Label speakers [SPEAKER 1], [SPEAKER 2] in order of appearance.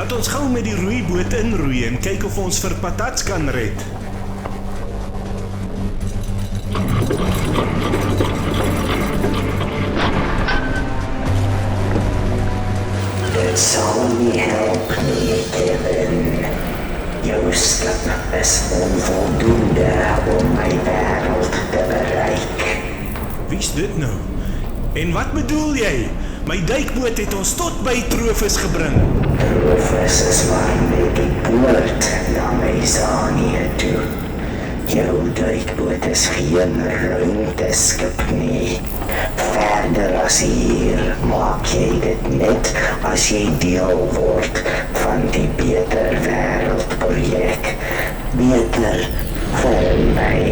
[SPEAKER 1] Laat ons gou met die roeiboot inroei en kyk of ons vir Patats kan red.
[SPEAKER 2] Dit sal nie help nie, Kevin. Jou skip is onvoldoende om my wêreld te bereik.
[SPEAKER 1] Wie's dit nou? En wat bedoel jy? My duikboot het ons tot by Trophus gebring.
[SPEAKER 2] Trophus is waarmee die poort na Mesanië toe. Jou duikboot is geen ruimteskip nie. Verder as hier maak jy dit net as jy deel word van die Beter Wêreld projek. Beter vir my.